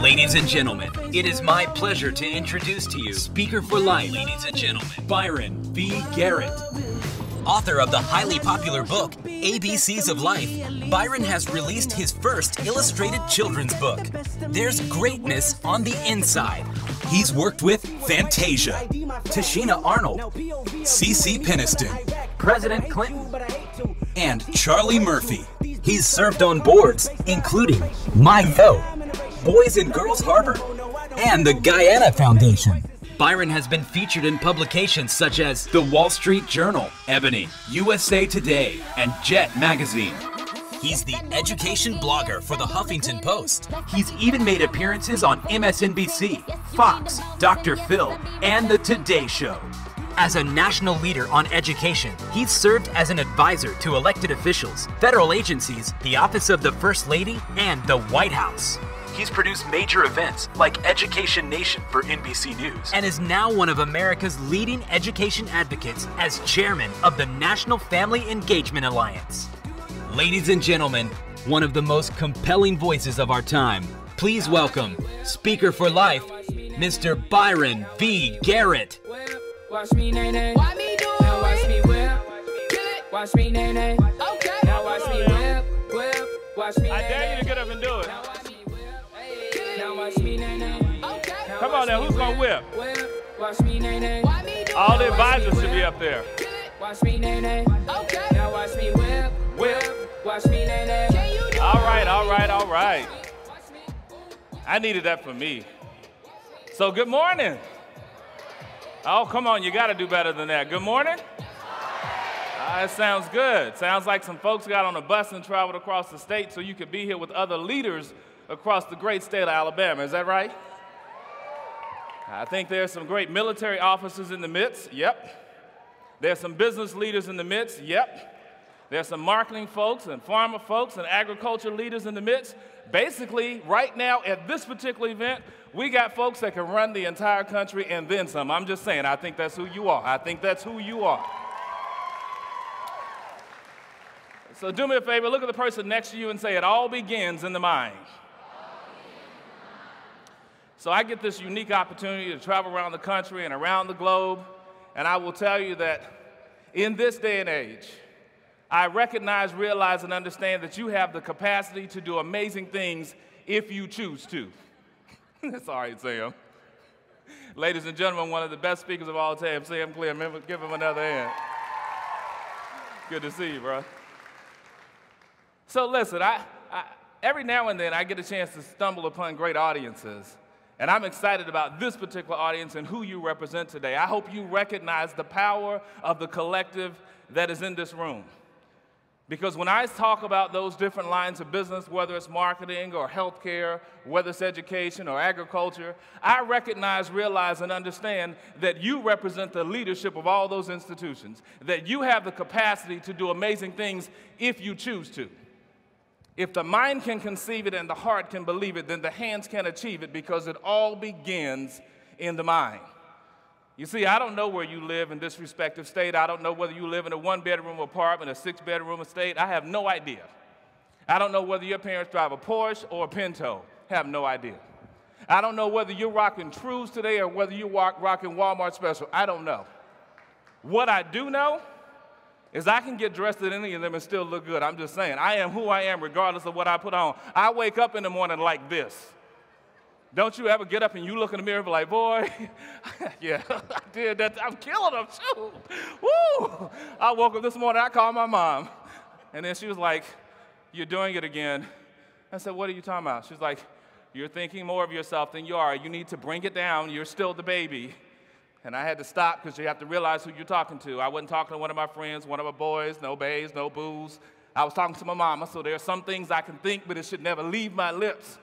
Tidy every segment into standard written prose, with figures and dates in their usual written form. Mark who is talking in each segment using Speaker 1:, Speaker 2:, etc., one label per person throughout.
Speaker 1: Ladies and gentlemen, it is my pleasure to introduce to you Speaker for Life, ladies and gentlemen, Byron V. Garrett. Author of the highly popular book, ABCs of Life, Byron has released his first illustrated children's book. There's greatness on the inside. He's worked with Fantasia, Tashina Arnold, CeCe Peniston, President Clinton, and Charlie Murphy. He's served on boards, including My Vote, Boys and Girls Harbor, and the Guyana Foundation. Byron has been featured in publications such as The Wall Street Journal, Ebony, USA Today, and Jet Magazine. He's the education blogger for the Huffington Post. He's even made appearances on MSNBC, Fox, Dr. Phil, and The Today Show. As a national leader on education, he's served as an advisor to elected officials, federal agencies, the Office of the First Lady, and the White House. He's produced major events like Education Nation for NBC News and is now one of America's leading education advocates as chairman of the National Family Engagement Alliance. Ladies and gentlemen, one of the most compelling voices of our time, please welcome Speaker for Life, Mr. Byron V. Garrett.
Speaker 2: Watch me, nay, nay. Why me do it? Now watch me whip. Watch me, nay, nay. Okay. Now watch me whip. Watch me, nay, nay.
Speaker 3: I dare you to get up and do it.
Speaker 2: Now watch me, nay, nay. Okay.
Speaker 3: Come on now, who's gonna whip?
Speaker 2: Watch me, nay, nay.
Speaker 3: All the advisors should be up there.
Speaker 2: Watch me, nay, nay. Okay. Now watch me whip. Watch me, nay, nay.
Speaker 3: All right, all right, all right. I needed that for me. So good morning. Oh, come on, you gotta do better than that. Good morning. It sounds good. Sounds like some folks got on a bus and traveled across the state so you could be here with other leaders across the great state of Alabama. Is that right? I think there's some great military officers in the midst. Yep. There's some business leaders in the midst. Yep. There's some marketing folks and farmer folks and agriculture leaders in the midst. Basically, right now at this particular event, we got folks that can run the entire country and then some. I'm just saying, I think that's who you are. I think that's who you are. So do me a favor, look at the person next to you and say, it all begins in the mind. So I get this unique opportunity to travel around the country and around the globe, and I will tell you that in this day and age, I recognize, realize, and understand that you have the capacity to do amazing things if you choose to. That's all right, Sam. Ladies and gentlemen, one of the best speakers of all time, Sam Clear. Give him another hand. Good to see you, bro. So listen, every now and then I get a chance to stumble upon great audiences. And I'm excited about this particular audience and who you represent today. I hope you recognize the power of the collective that is in this room. Because when I talk about those different lines of business, whether it's marketing or healthcare, whether it's education or agriculture, I recognize, realize, and understand that you represent the leadership of all those institutions, that you have the capacity to do amazing things if you choose to. If the mind can conceive it and the heart can believe it, then the hands can achieve it, because it all begins in the mind. You see, I don't know where you live in this respective state. I don't know whether you live in a one-bedroom apartment, a six-bedroom estate. I have no idea. I don't know whether your parents drive a Porsche or a Pinto. I have no idea. I don't know whether you're rocking Trues today or whether you're rocking Walmart Special. I don't know. What I do know is I can get dressed in any of them and still look good. I'm just saying, I am who I am regardless of what I put on. I wake up in the morning like this. Don't you ever get up and you look in the mirror and be like, boy, yeah, I did that. I'm killing them, too. Woo! I woke up this morning, I called my mom. And then she was like, you're doing it again. I said, what are you talking about? She's like, you're thinking more of yourself than you are. You need to bring it down. You're still the baby. And I had to stop because you have to realize who you're talking to. I wasn't talking to one of my friends, one of my boys, no bays, no booze. I was talking to my mama, so there are some things I can think, but it should never leave my lips.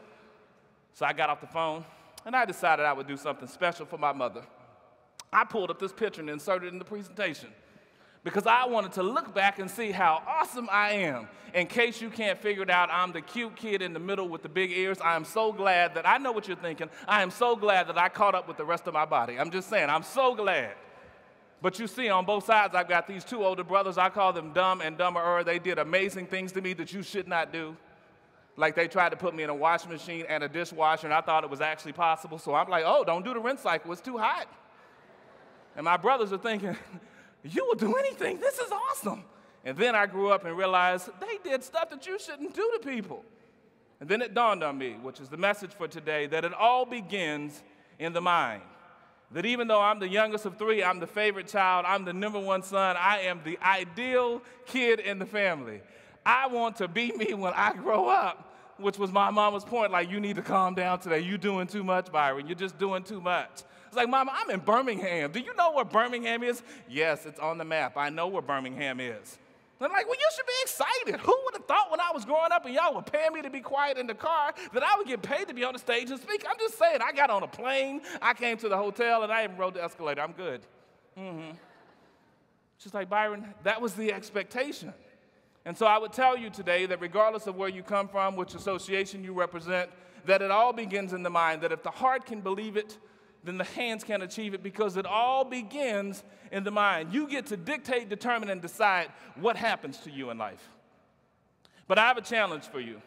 Speaker 3: So I got off the phone, and I decided I would do something special for my mother. I pulled up this picture and inserted it in the presentation because I wanted to look back and see how awesome I am. In case you can't figure it out, I'm the cute kid in the middle with the big ears. I am so glad that I know what you're thinking. I am so glad that I caught up with the rest of my body. I'm just saying, I'm so glad. But you see, on both sides, I've got these two older brothers. I call them Dumb and Dumberer. They did amazing things to me that you should not do. Like they tried to put me in a washing machine and a dishwasher, and I thought it was actually possible. So I'm like, oh, don't do the rinse cycle, it's too hot. And my brothers are thinking, you will do anything, this is awesome. And then I grew up and realized they did stuff that you shouldn't do to people. And then it dawned on me, which is the message for today, that it all begins in the mind. That even though I'm the youngest of three, I'm the favorite child, I'm the #1 son, I am the ideal kid in the family. I want to be me when I grow up, which was my mama's point, like, you need to calm down today. You're doing too much, Byron. You're just doing too much. It's like, Mama, I'm in Birmingham. Do you know where Birmingham is? Yes, it's on the map. I know where Birmingham is. I'm like, well, you should be excited. Who would have thought when I was growing up and y'all were paying me to be quiet in the car that I would get paid to be on the stage and speak? I'm just saying, I got on a plane, I came to the hotel, and I even rode the escalator. I'm good. Just like, Byron, that was the expectation. And so I would tell you today that regardless of where you come from, which association you represent, that it all begins in the mind, that if the heart can believe it, then the hands can achieve it, because it all begins in the mind. You get to dictate, determine, and decide what happens to you in life. But I have a challenge for you.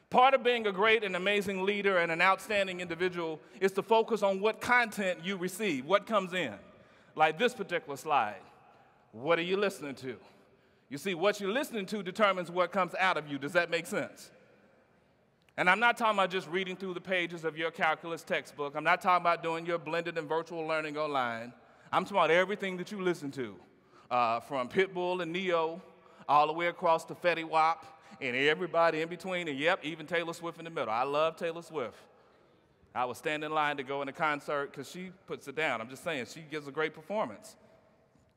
Speaker 3: Part of being a great and amazing leader and an outstanding individual is to focus on what content you receive, what comes in. Like this particular slide. What are you listening to? You see, what you're listening to determines what comes out of you. Does that make sense? And I'm not talking about just reading through the pages of your calculus textbook. I'm not talking about doing your blended and virtual learning online. I'm talking about everything that you listen to, from Pitbull and Neo, all the way across to Fetty Wap, and everybody in between, and yep, even Taylor Swift in the middle. I love Taylor Swift. I was standing in line to go in a concert because she puts it down. I'm just saying, she gives a great performance.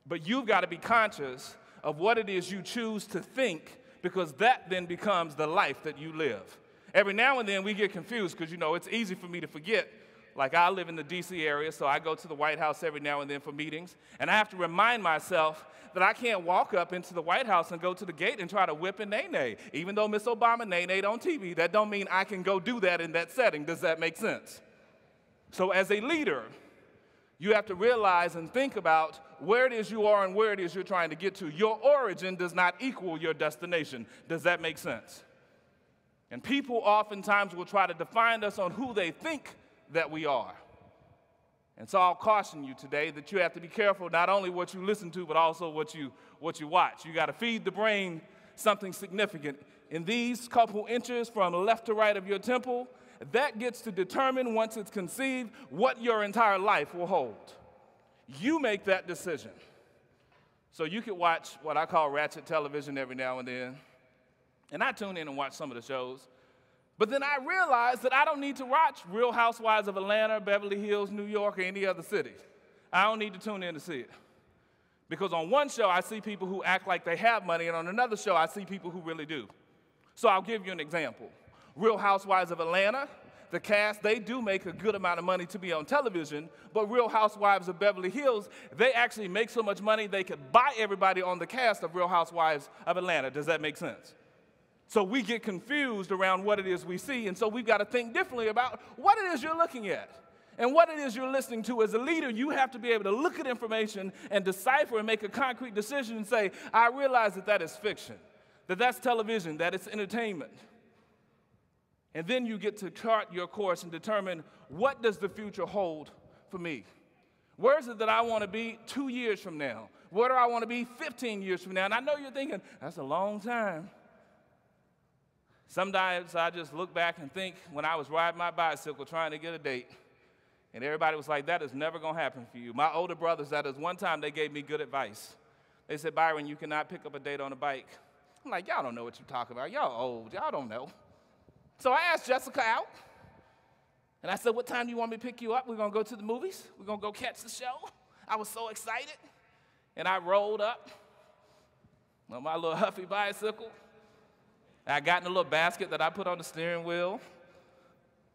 Speaker 3: But you've got to be conscious of what it is you choose to think, because that then becomes the life that you live. Every now and then we get confused because, you know, it's easy for me to forget. Like, I live in the D.C. area, so I go to the White House every now and then for meetings, and I have to remind myself that I can't walk up into the White House and go to the gate and try to whip a nay-nay. Even though Miss Obama nay-nayed on TV, that don't mean I can go do that in that setting. Does that make sense? So as a leader, you have to realize and think about where it is you are and where it is you're trying to get to. Your origin does not equal your destination. Does that make sense? And people oftentimes will try to define us on who they think that we are. And so I'll caution you today that you have to be careful not only what you listen to, but also what you watch. You got to feed the brain something significant. In these couple inches from left to right of your temple, that gets to determine, once it's conceived, what your entire life will hold. You make that decision. So you could watch what I call ratchet television every now and then, and I tune in and watch some of the shows. But then I realize that I don't need to watch Real Housewives of Atlanta, Beverly Hills, New York, or any other city. I don't need to tune in to see it. Because on one show, I see people who act like they have money, and on another show, I see people who really do. So I'll give you an example. Real Housewives of Atlanta, the cast, they do make a good amount of money to be on television, but Real Housewives of Beverly Hills, they actually make so much money they could buy everybody on the cast of Real Housewives of Atlanta. Does that make sense? So we get confused around what it is we see, and so we've got to think differently about what it is you're looking at and what it is you're listening to. As a leader, you have to be able to look at information and decipher and make a concrete decision and say, I realize that that is fiction, that that's television, that it's entertainment. And then you get to chart your course and determine, what does the future hold for me? Where is it that I want to be 2 years from now? Where do I want to be 15 years from now? And I know you're thinking, that's a long time. Sometimes I just look back and think when I was riding my bicycle trying to get a date, and everybody was like, that is never going to happen for you. My older brothers, that is one time they gave me good advice. They said, Byron, you cannot pick up a date on a bike. I'm like, y'all don't know what you're talking about. Y'all old. Y'all don't know. So I asked Jessica out, and I said, what time do you want me to pick you up? We're going to go to the movies. We're going to go catch the show. I was so excited, and I rolled up on my little Huffy bicycle. I got in a little basket that I put on the steering wheel.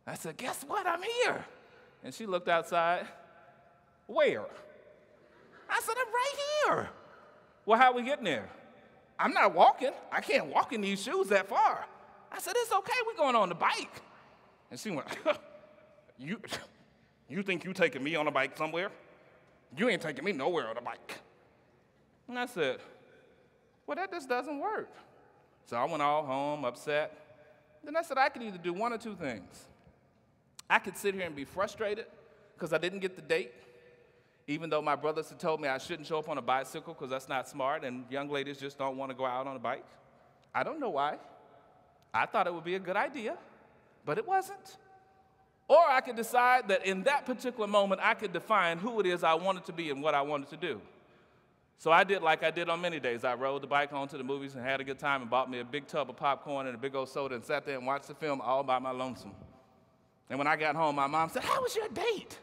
Speaker 3: I said, guess what? I'm here. And she looked outside. Where? I said, I'm right here. Well, how are we getting there? I'm not walking. I can't walk in these shoes that far. I said, it's okay. We're going on the bike. And she went, you think you taking me on a bike somewhere? You ain't taking me nowhere on a bike. And I said, well, that just doesn't work. So I went all home upset. Then I said I could either do one or two things. I could sit here and be frustrated because I didn't get the date, even though my brothers had told me I shouldn't show up on a bicycle because that's not smart and young ladies just don't want to go out on a bike. I don't know why. I thought it would be a good idea, but it wasn't. Or I could decide that in that particular moment, I could define who it is I wanted to be and what I wanted to do. So I did like I did on many days. I rode the bike home to the movies and had a good time and bought me a big tub of popcorn and a big old soda and sat there and watched the film all by my lonesome. And when I got home, my mom said, "How was your date?"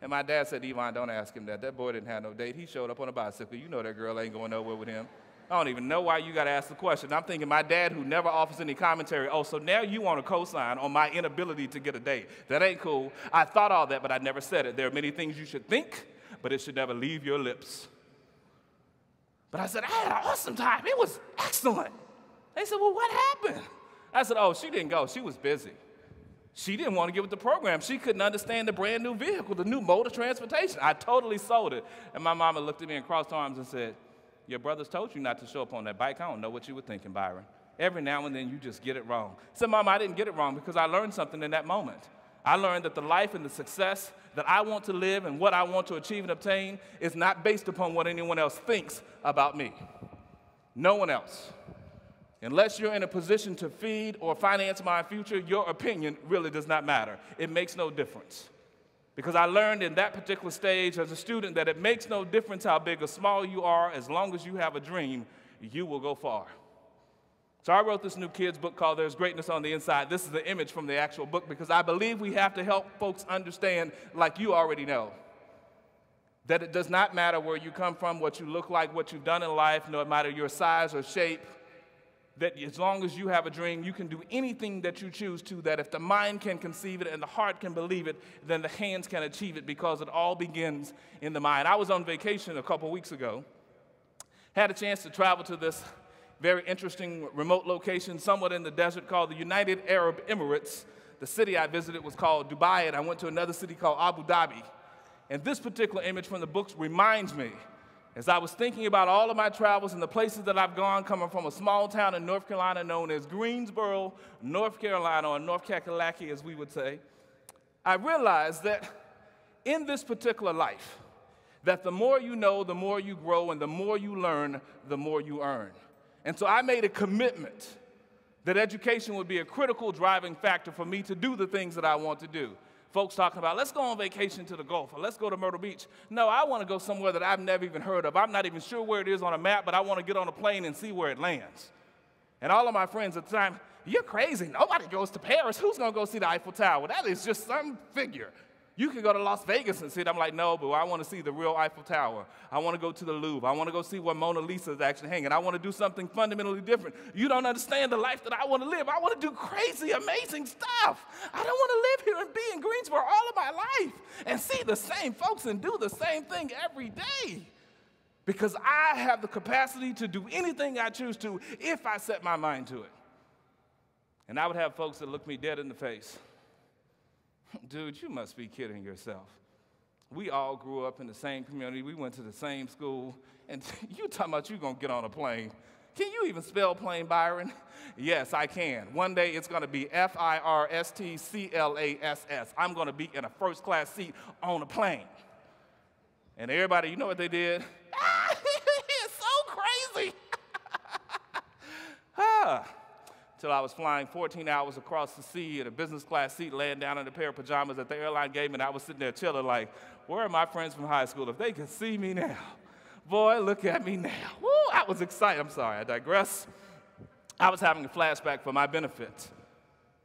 Speaker 3: And my dad said, "Yvonne, don't ask him that. That boy didn't have no date. He showed up on a bicycle. You know that girl ain't going nowhere with him." I don't even know why you got to ask the question. I'm thinking my dad, who never offers any commentary, oh, so now you want to co-sign on my inability to get a date. That ain't cool. I thought all that, but I never said it. There are many things you should think, but it should never leave your lips. But I said, I had an awesome time. It was excellent. They said, well, what happened? I said, oh, she didn't go. She was busy. She didn't want to get with the program. She couldn't understand the brand new vehicle, the new mode of transportation. I totally sold it. And my mama looked at me and crossed arms and said, your brothers told you not to show up on that bike. I don't know what you were thinking, Byron. Every now and then you just get it wrong. I said, Mama, I didn't get it wrong because I learned something in that moment. I learned that the life and the success that I want to live and what I want to achieve and obtain is not based upon what anyone else thinks about me. No one else. Unless you're in a position to feed or finance my future, your opinion really does not matter. It makes no difference. Because I learned in that particular stage as a student that it makes no difference how big or small you are, as long as you have a dream, you will go far. So I wrote this new kids book called There's Greatness on the Inside. This is the image from the actual book because I believe we have to help folks understand, like you already know, that it does not matter where you come from, what you look like, what you've done in life, no matter your size or shape, that as long as you have a dream, you can do anything that you choose to, that if the mind can conceive it and the heart can believe it, then the hands can achieve it because it all begins in the mind. I was on vacation a couple weeks ago, had a chance to travel to this very interesting remote location somewhat in the desert called the United Arab Emirates. The city I visited was called Dubai, and I went to another city called Abu Dhabi. And this particular image from the books reminds me, as I was thinking about all of my travels and the places that I've gone, coming from a small town in North Carolina known as Greensboro, North Carolina, or North Kakalaki, as we would say, I realized that in this particular life, that the more you know, the more you grow, and the more you learn, the more you earn. And so I made a commitment that education would be a critical driving factor for me to do the things that I want to do. Folks talking about, let's go on vacation to the Gulf, or let's go to Myrtle Beach. No, I want to go somewhere that I've never even heard of. I'm not even sure where it is on a map, but I want to get on a plane and see where it lands. And all of my friends at the time, you're crazy. Nobody goes to Paris. Who's going to go see the Eiffel Tower? That is just some figure. You can go to Las Vegas and see it. I'm like, no, but I want to see the real Eiffel Tower. I want to go to the Louvre. I want to go see where Mona Lisa is actually hanging. I want to do something fundamentally different. You don't understand the life that I want to live. I want to do crazy, amazing stuff. I don't want to live here and be in Greensboro all of my life and see the same folks and do the same thing every day. Because I have the capacity to do anything I choose to if I set my mind to it. And I would have folks that look me dead in the face. Dude, you must be kidding yourself. We all grew up in the same community. We went to the same school. And you talking about you going to get on a plane. Can you even spell plane, Byron? Yes, I can. One day it's going to be F-I-R-S-T-C-L-A-S-S. I'm going to be in a first-class seat on a plane. And everybody, you know what they did? It's so crazy. Till I was flying 14 hours across the sea in a business class seat, laying down in a pair of pajamas that the airline gave me, and I was sitting there chilling like, where are my friends from high school? If they could see me now. Boy, look at me now. Woo, I was excited. I'm sorry, I digress. I was having a flashback for my benefit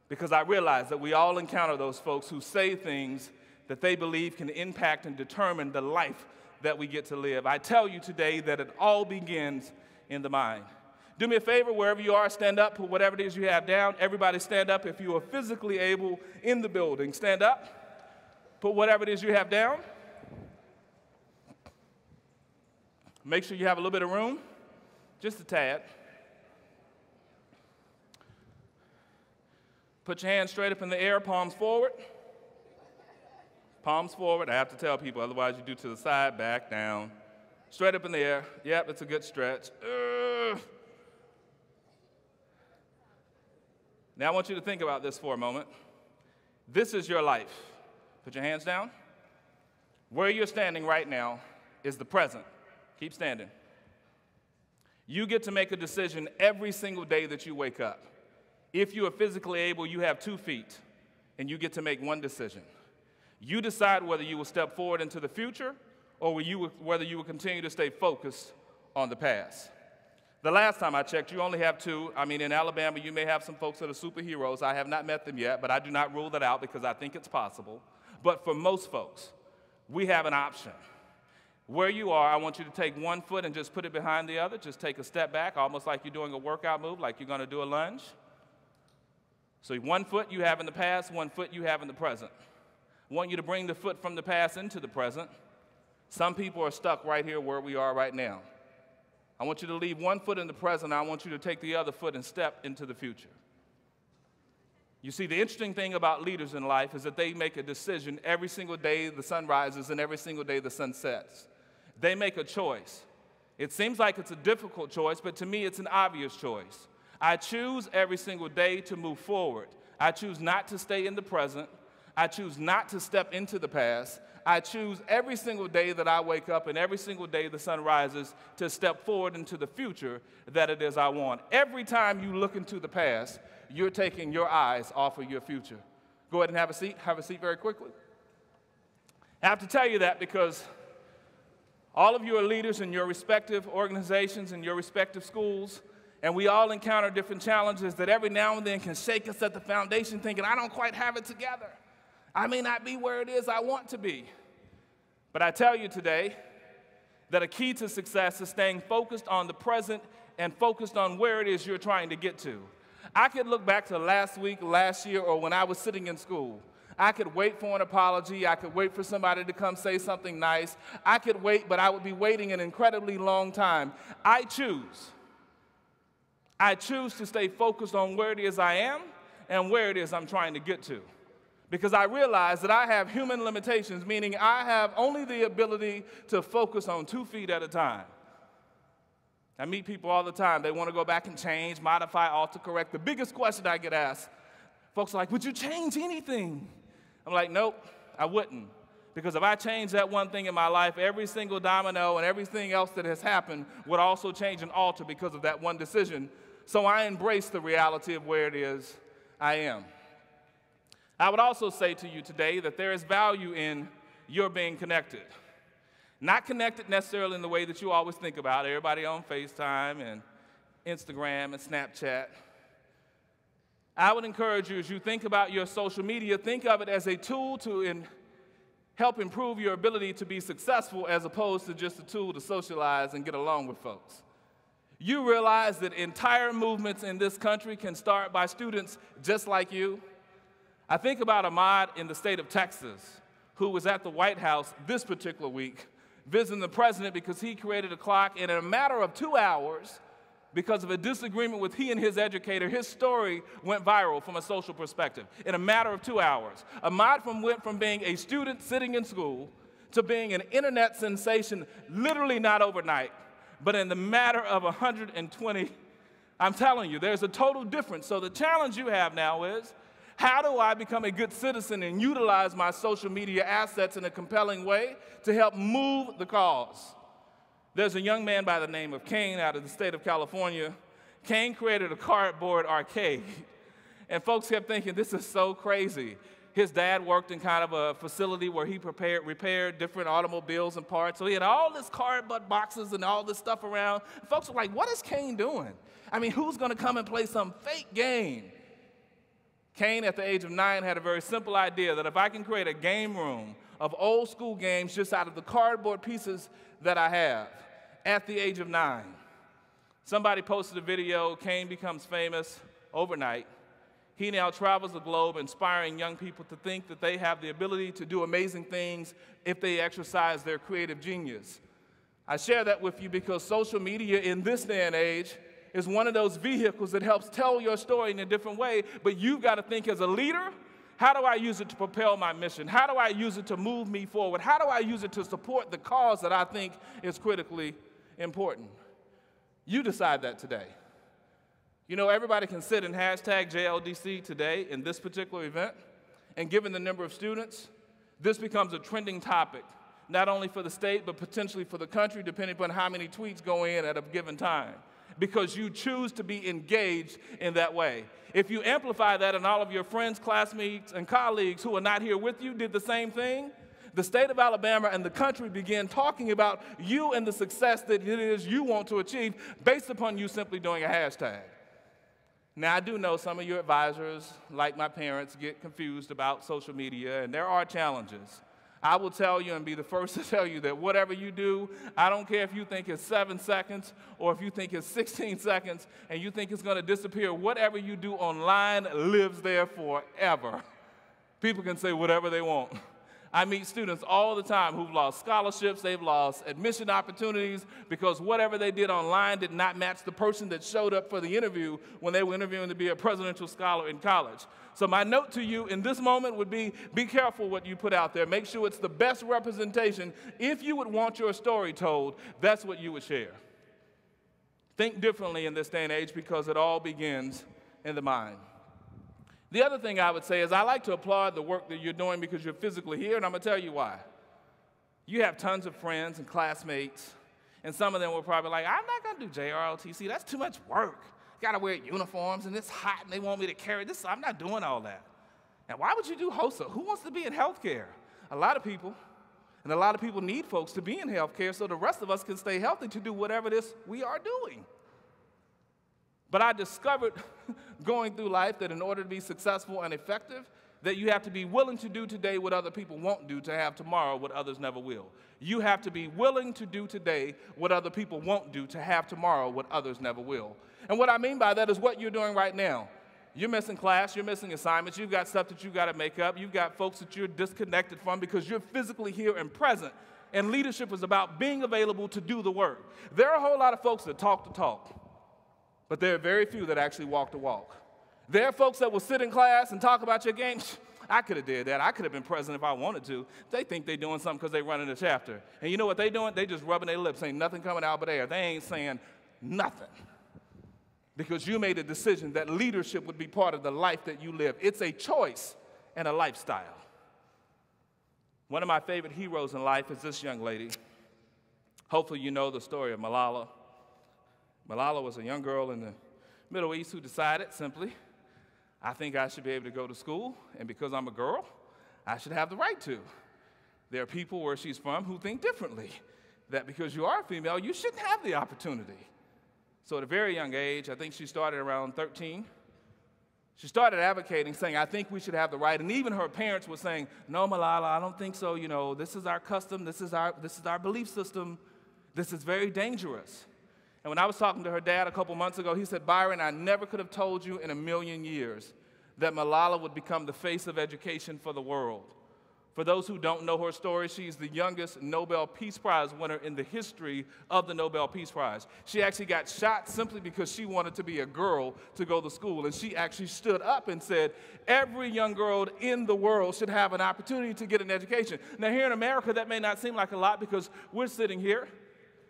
Speaker 3: because I realized that we all encounter those folks who say things that they believe can impact and determine the life that we get to live. I tell you today that it all begins in the mind. Do me a favor, wherever you are, stand up, put whatever it is you have down. Everybody stand up if you are physically able in the building. Stand up, put whatever it is you have down. Make sure you have a little bit of room, just a tad. Put your hands straight up in the air, palms forward. Palms forward. I have to tell people, otherwise you do to the side, back, down. Straight up in the air. Yep, it's a good stretch. Now I want you to think about this for a moment. This is your life. Put your hands down. Where you're standing right now is the present. Keep standing. You get to make a decision every single day that you wake up. If you are physically able, you have 2 feet, and you get to make one decision. You decide whether you will step forward into the future or whether you will continue to stay focused on the past. The last time I checked, you only have 2. I mean, in Alabama, you may have some folks that are superheroes. I have not met them yet, but I do not rule that out because I think it's possible. But for most folks, we have an option. Where you are, I want you to take one foot and just put it behind the other. Just take a step back, almost like you're doing a workout move, like you're going to do a lunge. So 1 foot you have in the past, 1 foot you have in the present. I want you to bring the foot from the past into the present. Some people are stuck right here where we are right now. I want you to leave 1 foot in the present. I want you to take the other foot and step into the future. You see, the interesting thing about leaders in life is that they make a decision every single day the sun rises and every single day the sun sets. They make a choice. It seems like it's a difficult choice, but to me it's an obvious choice. I choose every single day to move forward. I choose not to stay in the present. I choose not to step into the past. I choose every single day that I wake up and every single day the sun rises to step forward into the future that it is I want. Every time you look into the past, you're taking your eyes off of your future. Go ahead and have a seat. Have a seat very quickly. I have to tell you that because all of you are leaders in your respective organizations and your respective schools, and we all encounter different challenges that every now and then can shake us at the foundation thinking, I don't quite have it together. I may not be where it is I want to be. But I tell you today that a key to success is staying focused on the present and focused on where it is you're trying to get to. I could look back to last week, last year, or when I was sitting in school. I could wait for an apology. I could wait for somebody to come say something nice. I could wait, but I would be waiting an incredibly long time. I choose to stay focused on where it is I am and where it is I'm trying to get to. Because I realize that I have human limitations, meaning I have only the ability to focus on 2 feet at a time. I meet people all the time. They want to go back and change, modify, alter, correct. The biggest question I get asked, folks are like, would you change anything? I'm like, nope, I wouldn't. Because if I change that one thing in my life, every single domino and everything else that has happened would also change and alter because of that one decision. So I embrace the reality of where it is I am. I would also say to you today that there is value in your being connected. Not connected necessarily in the way that you always think about, everybody on FaceTime and Instagram and Snapchat. I would encourage you, as you think about your social media, think of it as a tool to help improve your ability to be successful as opposed to just a tool to socialize and get along with folks. You realize that entire movements in this country can start by students just like you. I think about Ahmad in the state of Texas, who was at the White House this particular week, visiting the president because he created a clock, and in a matter of 2 hours, because of a disagreement with he and his educator, his story went viral from a social perspective. In a matter of 2 hours, Ahmad went from being a student sitting in school to being an internet sensation, literally not overnight, but in the matter of 120. I'm telling you, there's a total difference. So the challenge you have now is, how do I become a good citizen and utilize my social media assets in a compelling way to help move the cause? There's a young man by the name of Kane out of the state of California. Kane created a cardboard arcade, and folks kept thinking, this is so crazy. His dad worked in kind of a facility where he repaired different automobiles and parts, so he had all this cardboard boxes and all this stuff around. And folks were like, what is Kane doing? I mean, who's going to come and play some fake game? Kane, at the age of 9, had a very simple idea that if I can create a game room of old school games just out of the cardboard pieces that I have, at the age of 9. Somebody posted a video, Kane becomes famous overnight. He now travels the globe inspiring young people to think that they have the ability to do amazing things if they exercise their creative genius. I share that with you because social media in this day and age is one of those vehicles that helps tell your story in a different way, but you've got to think as a leader, how do I use it to propel my mission? How do I use it to move me forward? How do I use it to support the cause that I think is critically important? You decide that today. You know, everybody can sit and hashtag JLDC today in this particular event, and given the number of students, this becomes a trending topic, not only for the state, but potentially for the country, depending upon how many tweets go in at a given time, because you choose to be engaged in that way. If you amplify that and all of your friends, classmates, and colleagues who are not here with you did the same thing, the state of Alabama and the country began talking about you and the success that it is you want to achieve based upon you simply doing a hashtag. Now, I do know some of your advisors, like my parents, get confused about social media, and there are challenges. I will tell you and be the first to tell you that whatever you do, I don't care if you think it's 7 seconds or if you think it's 16 seconds and you think it's going to disappear, whatever you do online lives there forever. People can say whatever they want. I meet students all the time who've lost scholarships, they've lost admission opportunities because whatever they did online did not match the person that showed up for the interview when they were interviewing to be a presidential scholar in college. So my note to you in this moment would be careful what you put out there. Make sure it's the best representation. If you would want your story told, that's what you would share. Think differently in this day and age because it all begins in the mind. The other thing I would say is I like to applaud the work that you're doing because you're physically here, and I'm going to tell you why. You have tons of friends and classmates, and some of them were probably like, I'm not going to do JLDC. That's too much work. Got to wear uniforms, and it's hot, and they want me to carry this. I'm not doing all that. And why would you do HOSA? Who wants to be in healthcare? A lot of people, and a lot of people need folks to be in healthcare so the rest of us can stay healthy to do whatever it is we are doing. But I discovered going through life that in order to be successful and effective, that you have to be willing to do today what other people won't do to have tomorrow what others never will. You have to be willing to do today what other people won't do to have tomorrow what others never will. And what I mean by that is what you're doing right now. You're missing class, you're missing assignments, you've got stuff that you've got to make up, you've got folks that you're disconnected from because you're physically here and present. And leadership is about being available to do the work. There are a whole lot of folks that talk the talk, but there are very few that actually walk the walk. There are folks that will sit in class and talk about your game. I could have did that. I could have been president if I wanted to. They think they're doing something because they're running a chapter. And you know what they're doing? They just rubbing their lips, ain't nothing coming out but air. They ain't saying nothing. Because you made a decision that leadership would be part of the life that you live. It's a choice and a lifestyle. One of my favorite heroes in life is this young lady. Hopefully you know the story of Malala. Malala was a young girl in the Middle East who decided simply, I think I should be able to go to school, and because I'm a girl, I should have the right to. There are people where she's from who think differently, that because you are a female, you shouldn't have the opportunity. So at a very young age, I think she started around 13, she started advocating, saying, I think we should have the right. And even her parents were saying, no, Malala, I don't think so. You know, this is our custom. This is our belief system. This is very dangerous. And when I was talking to her dad a couple months ago, he said, Byron, I never could have told you in a million years that Malala would become the face of education for the world. For those who don't know her story, she's the youngest Nobel Peace Prize winner in the history of the Nobel Peace Prize. She actually got shot simply because she wanted to be a girl to go to school. And she actually stood up and said, every young girl in the world should have an opportunity to get an education. Now, here in America, that may not seem like a lot because we're sitting here,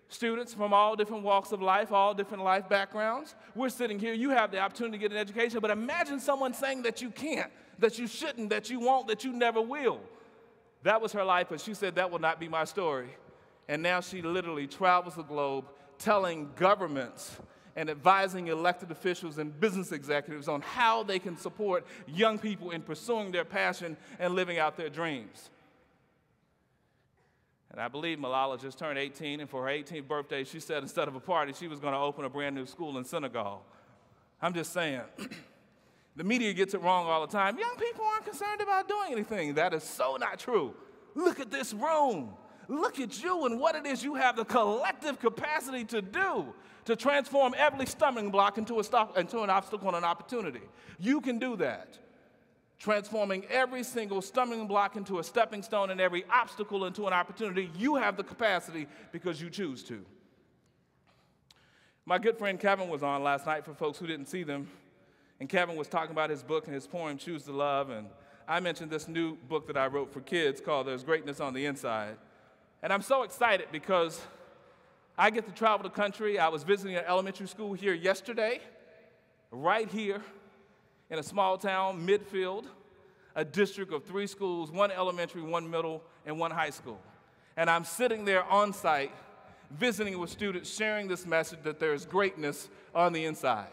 Speaker 3: students from all different walks of life, all different life backgrounds. We're sitting here, you have the opportunity to get an education, but imagine someone saying that you can't, that you shouldn't, that you won't, that you never will. That was her life, but she said that will not be my story. And now she literally travels the globe telling governments and advising elected officials and business executives on how they can support young people in pursuing their passion and living out their dreams. And I believe Malala just turned 18, and for her 18th birthday, she said instead of a party, she was going to open a brand new school in Senegal. I'm just saying, the media gets it wrong all the time. Young people aren't concerned about doing anything. That is so not true. Look at this room. Look at you and what it is you have the collective capacity to do to transform every stumbling block into an obstacle and an opportunity. You can do that. Transforming every single stumbling block into a stepping stone and every obstacle into an opportunity. You have the capacity because you choose to. My good friend Kevin was on last night for folks who didn't see them. And Kevin was talking about his book and his poem, Choose to Love. And I mentioned this new book that I wrote for kids called There's Greatness on the Inside. And I'm so excited because I get to travel the country. I was visiting an elementary school here yesterday, right here in a small town, Midfield, a district of 3 schools, 1 elementary, 1 middle, and 1 high school. And I'm sitting there on site, visiting with students, sharing this message that there's greatness on the inside.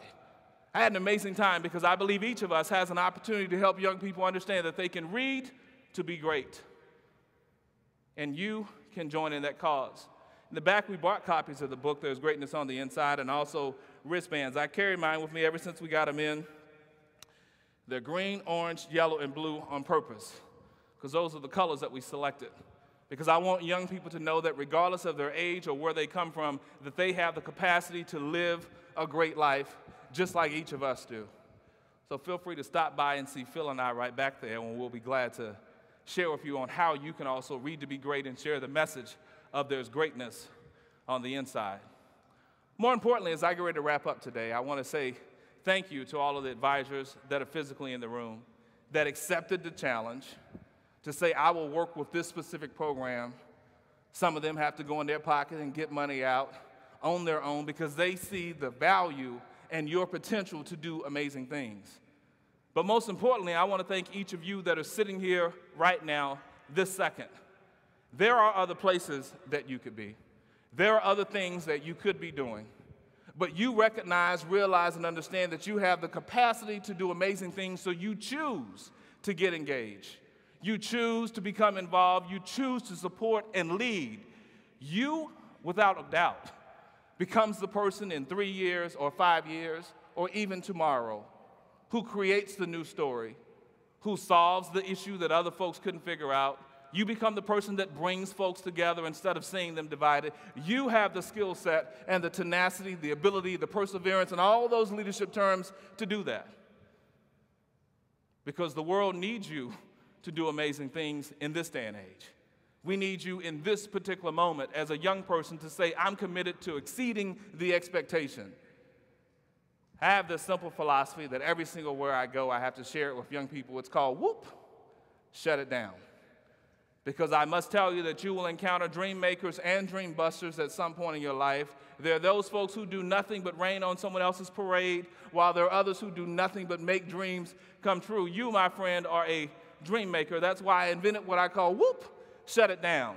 Speaker 3: I had an amazing time because I believe each of us has an opportunity to help young people understand that they can read to be great. And you can join in that cause. In the back, we bought copies of the book, There's Greatness on the Inside, and also wristbands. I carry mine with me ever since we got them in. They're green, orange, yellow, and blue on purpose, because those are the colors that we selected. Because I want young people to know that regardless of their age or where they come from, that they have the capacity to live a great life, just like each of us do. So feel free to stop by and see Phil and I right back there, and we'll be glad to share with you on how you can also read to be great and share the message of there's greatness on the inside. More importantly, as I get ready to wrap up today, I want to say thank you to all of the advisors that are physically in the room that accepted the challenge to say, I will work with this specific program. Some of them have to go in their pocket and get money out on their own because they see the value and your potential to do amazing things. But most importantly, I want to thank each of you that are sitting here right now, this second. There are other places that you could be. There are other things that you could be doing. But you recognize, realize, and understand that you have the capacity to do amazing things, so you choose to get engaged. You choose to become involved. You choose to support and lead. You, without a doubt, becomes the person in 3 years or 5 years or even tomorrow who creates the new story, who solves the issue that other folks couldn't figure out. You become the person that brings folks together instead of seeing them divided. You have the skill set and the tenacity, the ability, the perseverance, and all those leadership terms to do that. Because the world needs you to do amazing things in this day and age. We need you in this particular moment as a young person to say, I'm committed to exceeding the expectation. I have this simple philosophy that every single where I go, I have to share it with young people. It's called, whoop, shut it down. Because I must tell you that you will encounter dream makers and dream busters at some point in your life. There are those folks who do nothing but rain on someone else's parade, while there are others who do nothing but make dreams come true. You, my friend, are a dream maker. That's why I invented what I call, whoop, shut it down.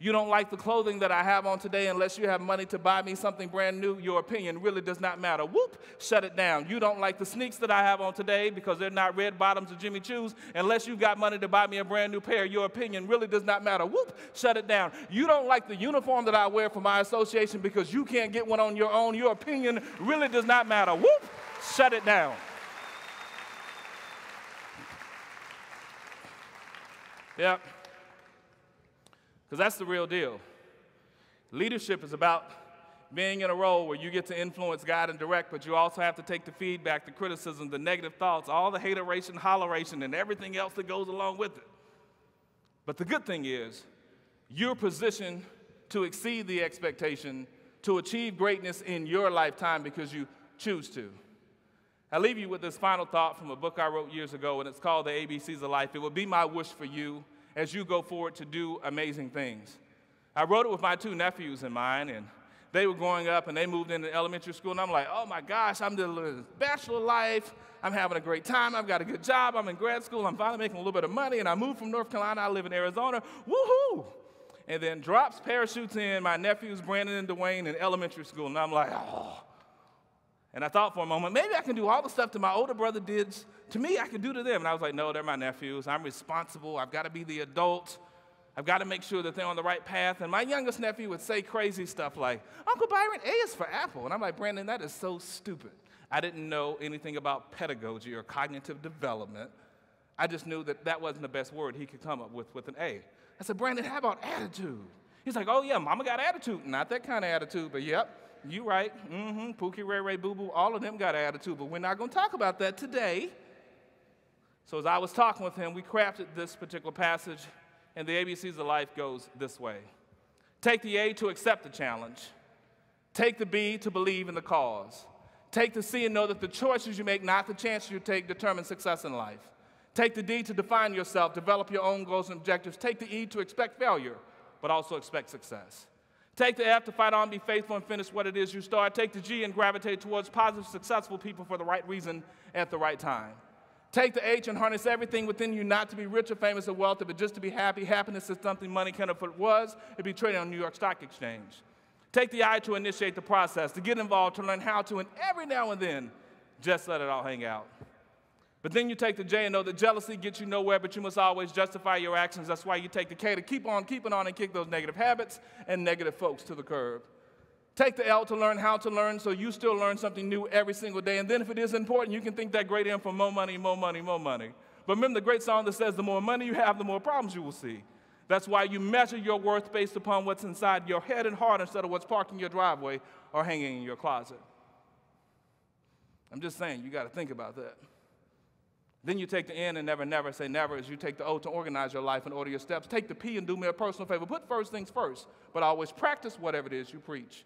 Speaker 3: You don't like the clothing that I have on today unless you have money to buy me something brand new. Your opinion really does not matter. Whoop, shut it down. You don't like the sneaks that I have on today because they're not red bottoms or Jimmy Choos unless you've got money to buy me a brand new pair. Your opinion really does not matter. Whoop, shut it down. You don't like the uniform that I wear for my association because you can't get one on your own. Your opinion really does not matter. Whoop, shut it down. Yep. Because that's the real deal. Leadership is about being in a role where you get to influence, guide, and direct, but you also have to take the feedback, the criticism, the negative thoughts, all the hateration, holleration, and everything else that goes along with it. But the good thing is, you're positioned to exceed the expectation, to achieve greatness in your lifetime because you choose to. I leave you with this final thought from a book I wrote years ago, and it's called The ABCs of Life. It would be my wish for you as you go forward to do amazing things. I wrote it with my 2 nephews in mind, and they were growing up, and they moved into elementary school, and I'm like, oh my gosh, I'm doing bachelor life, I'm having a great time, I've got a good job, I'm in grad school, I'm finally making a little bit of money, and I moved from North Carolina, I live in Arizona, woohoo! And then drops, parachutes in, my nephews, Brandon and Dwayne, in elementary school, and I'm like, oh. And I thought for a moment, maybe I can do all the stuff that my older brother did to me, I can do to them. And I was like, no, they're my nephews. I'm responsible. I've got to be the adult. I've got to make sure that they're on the right path. And my youngest nephew would say crazy stuff like, Uncle Byron, A is for apple. And I'm like, Brandon, that is so stupid. I didn't know anything about pedagogy or cognitive development. I just knew that that wasn't the best word he could come up with an A. I said, Brandon, how about attitude? He's like, oh, yeah, mama got attitude. Not that kind of attitude, but yep. You right. Pookie, Ray, Ray, Boo Boo, all of them got an attitude, but we're not going to talk about that today. So as I was talking with him, we crafted this particular passage, and the ABCs of life goes this way. Take the A to accept the challenge. Take the B to believe in the cause. Take the C and know that the choices you make, not the chances you take, determine success in life. Take the D to define yourself, develop your own goals and objectives. Take the E to expect failure, but also expect success. Take the F to fight on, be faithful, and finish what it is you start. Take the G and gravitate towards positive, successful people for the right reason at the right time. Take the H and harness everything within you not to be rich or famous or wealthy, but just to be happy. Happiness is something money can afford. It'd be traded on New York Stock Exchange. Take the I to initiate the process, to get involved, to learn how to, and every now and then, just let it all hang out. But then you take the J and know that jealousy gets you nowhere, but you must always justify your actions. That's why you take the K to keep on keeping on and kick those negative habits and negative folks to the curb. Take the L to learn how to learn, so you still learn something new every single day. And then if it is important, you can think that great in for more money, more money, more money. But remember the great song that says the more money you have, the more problems you will see. That's why you measure your worth based upon what's inside your head and heart instead of what's parked in your driveway or hanging in your closet. I'm just saying, you got to think about that. Then you take the N and never, never say never as you take the O to organize your life and order your steps. Take the P and do me a personal favor. Put first things first, but always practice whatever it is you preach.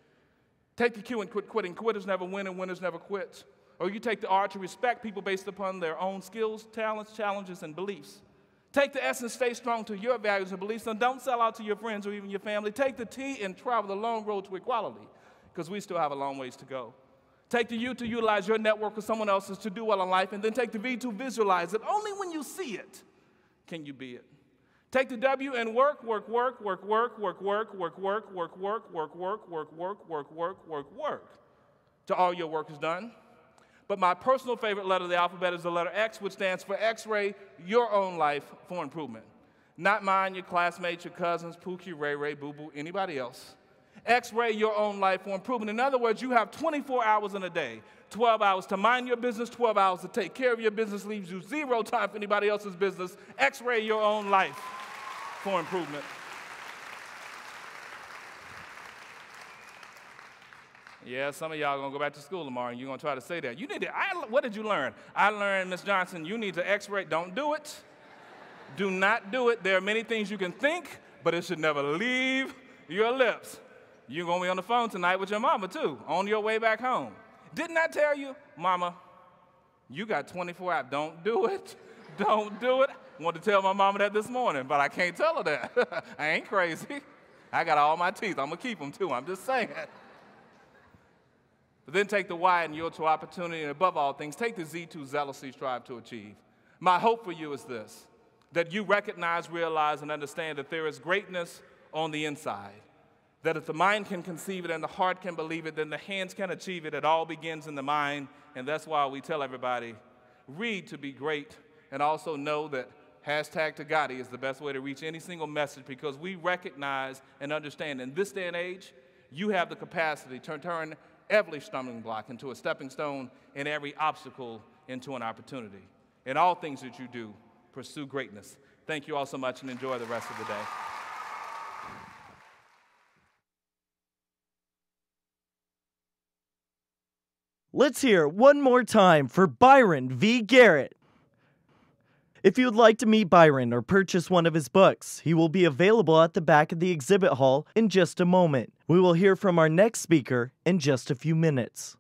Speaker 3: Take the Q and quit quitting. Quitters never win and winners never quit. Or you take the R to respect people based upon their own skills, talents, challenges, and beliefs. Take the S and stay strong to your values and beliefs, and don't sell out to your friends or even your family. Take the T and travel the long road to equality, because we still have a long ways to go. Take the U to utilize your network with someone else's to do well in life, and then take the V to visualize it. Only when you see it can you be it. Take the W and work, work, work, work, work, work, work, work, work, work, work, work, work, work, work, work, work, work, work, till all your work is done. But my personal favorite letter of the alphabet is the letter X, which stands for X-ray, your own life for improvement. Not mine, your classmates, your cousins, Pookie, Ray Ray, Boo Boo, anybody else. X-ray your own life for improvement. In other words, you have 24 hours in a day, 12 hours to mind your business, 12 hours to take care of your business, leaves you 0 time for anybody else's business. X-ray your own life for improvement. Yeah, some of y'all are going to go back to school tomorrow and you're going to try to say that. You need to, what did you learn? I learned, Ms. Johnson, you need to X-ray. Don't do it. Do not do it. There are many things you can think, but it should never leave your lips. You're going to be on the phone tonight with your mama, too, on your way back home. Didn't I tell you, Mama, you got 24 hours. Don't do it. Don't do it. I wanted to tell my mama that this morning, but I can't tell her that. I ain't crazy. I got all my teeth. I'm going to keep them, too. I'm just saying. But then take the Y and yield to opportunity, and above all things, take the Z to zealously strive to achieve. My hope for you is this, that you recognize, realize, and understand that there is greatness on the inside. That if the mind can conceive it and the heart can believe it, then the hands can achieve it. It all begins in the mind, and that's why we tell everybody, read to be great, and also know that #Tagati is the best way to reach any single message, because we recognize and understand in this day and age, you have the capacity to turn every stumbling block into a stepping stone and every obstacle into an opportunity. In all things that you do, pursue greatness. Thank you all so much and enjoy the rest of the day.
Speaker 4: Let's hear it one more time for Byron v. Garrett. If you'd like to meet Byron or purchase one of his books, he will be available at the back of the exhibit hall in just a moment. We will hear from our next speaker in just a few minutes.